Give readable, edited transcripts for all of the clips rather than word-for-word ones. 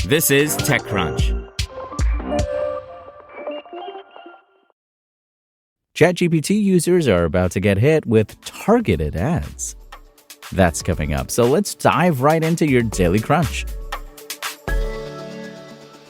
This is TechCrunch. ChatGPT users are about to get hit with targeted ads. That's coming up, so let's dive right into your Daily Crunch.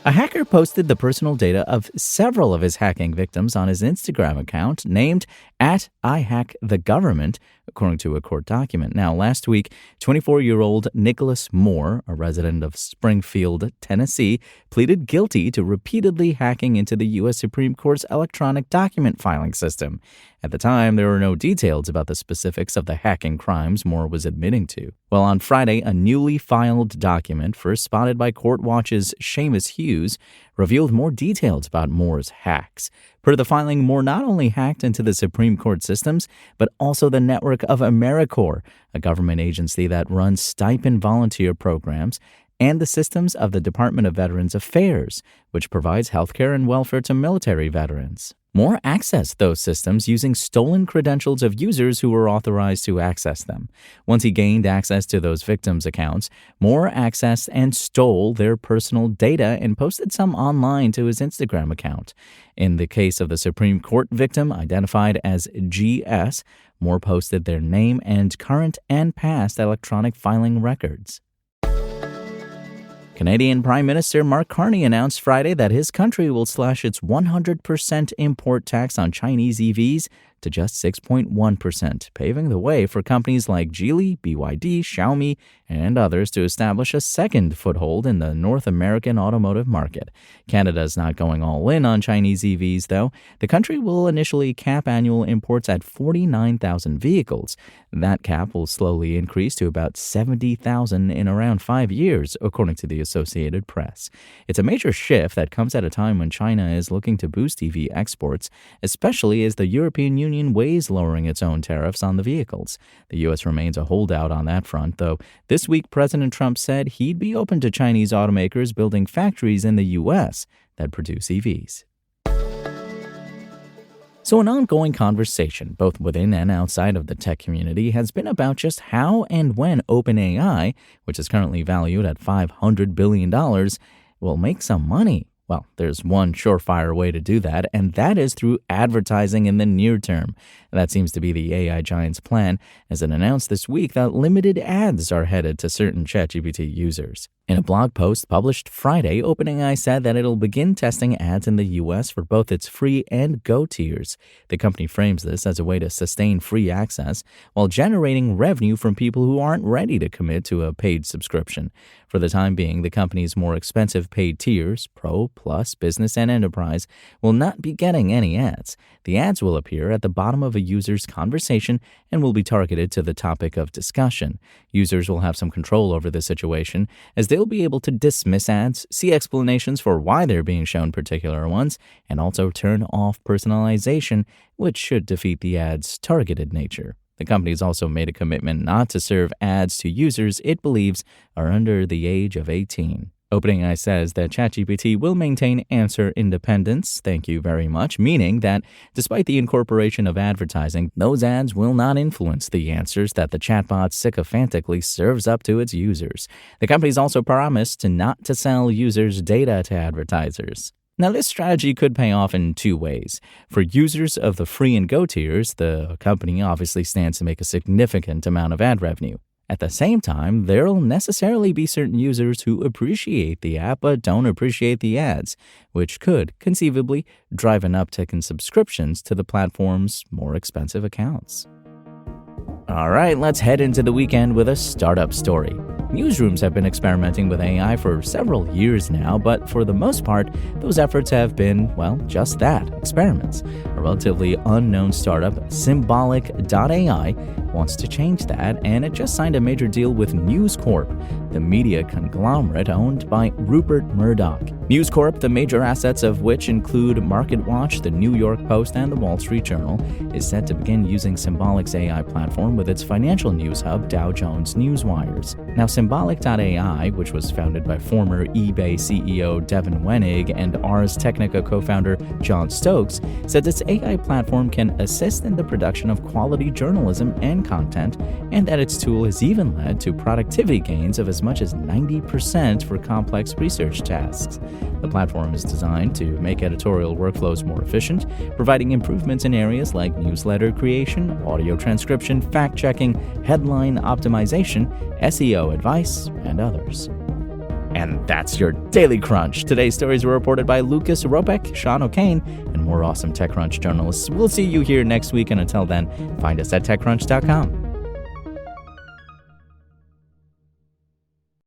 A hacker posted the personal data of several of his hacking victims on his Instagram account named @IHackTheGovernment, according to a court document. Now, last week, 24-year-old Nicholas Moore, a resident of Springfield, Tennessee, pleaded guilty to repeatedly hacking into the U.S. Supreme Court's electronic document filing system. At the time, there were no details about the specifics of the hacking crimes Moore was admitting to. Well, on Friday, a newly filed document, first spotted by CourtWatch's Seamus Hughes, revealed more details about Moore's hacks. Per the filing, Moore not only hacked into the Supreme Court systems, but also the network of AmeriCorps, a government agency that runs stipend volunteer programs, and the systems of the Department of Veterans Affairs, which provides healthcare and welfare to military veterans. Moore accessed those systems using stolen credentials of users who were authorized to access them. Once he gained access to those victims' accounts, Moore accessed and stole their personal data and posted some online to his Instagram account. In the case of the Supreme Court victim, identified as GS, Moore posted their name and current and past electronic filing records. Canadian Prime Minister Mark Carney announced Friday that his country will slash its 100% import tax on Chinese EVs to just 6.1%, paving the way for companies like Geely, BYD, Xiaomi, and others to establish a second foothold in the North American automotive market. Canada is not going all in on Chinese EVs, though. The country will initially cap annual imports at 49,000 vehicles. That cap will slowly increase to about 70,000 in around 5 years, according to the Associated Press. It's a major shift that comes at a time when China is looking to boost EV exports, especially as the European Union weighs lowering its own tariffs on the vehicles. The U.S. remains a holdout on that front, though this week President Trump said he'd be open to Chinese automakers building factories in the U.S. that produce EVs. So an ongoing conversation, both within and outside of the tech community, has been about just how and when OpenAI, which is currently valued at $500 billion, will make some money. Well, there's one surefire way to do that, and that is through advertising in the near term. That seems to be the AI giant's plan, as it announced this week that limited ads are headed to certain ChatGPT users. In a blog post published Friday, OpenAI said that it'll begin testing ads in the U.S. for both its free and Go tiers. The company frames this as a way to sustain free access while generating revenue from people who aren't ready to commit to a paid subscription. For the time being, the company's more expensive paid tiers, Pro, Plus, Business, and Enterprise, will not be getting any ads. The ads will appear at the bottom of a user's conversation and will be targeted to the topic of discussion. Users will have some control over the situation, as they'll be able to dismiss ads, see explanations for why they're being shown particular ones, and also turn off personalization, which should defeat the ad's targeted nature. The company has also made a commitment not to serve ads to users it believes are under the age of 18. OpenAI says that ChatGPT will maintain answer independence, thank you very much, meaning that despite the incorporation of advertising, those ads will not influence the answers that the chatbot sycophantically serves up to its users. The company's also promised not to sell users' data to advertisers. Now, this strategy could pay off in two ways. For users of the free and Go tiers, the company obviously stands to make a significant amount of ad revenue. At the same time, there'll necessarily be certain users who appreciate the app but don't appreciate the ads, which could, conceivably, drive an uptick in subscriptions to the platform's more expensive accounts. All right, let's head into the weekend with a startup story. Newsrooms have been experimenting with AI for several years now, but for the most part, those efforts have been, well, just that, experiments. A relatively unknown startup, Symbolic.ai, wants to change that, and it just signed a major deal with News Corp, the media conglomerate owned by Rupert Murdoch. News Corp, the major assets of which include MarketWatch, the New York Post, and the Wall Street Journal, is set to begin using Symbolic's AI platform with its financial news hub, Dow Jones Newswires. Now, Symbolic.ai, which was founded by former eBay CEO Devin Wenig and Ars Technica co-founder John Stokes, said its AI platform can assist in the production of quality journalism and content, and that its tool has even led to productivity gains of as much as 90% for complex research tasks. The platform is designed to make editorial workflows more efficient, providing improvements in areas like newsletter creation, audio transcription, fact-checking, headline optimization, SEO advice, and others. And that's your Daily Crunch. Today's stories were reported by Lucas Ropek, Sean O'Kane, and more awesome TechCrunch journalists. We'll see you here next week, and until then, find us at TechCrunch.com.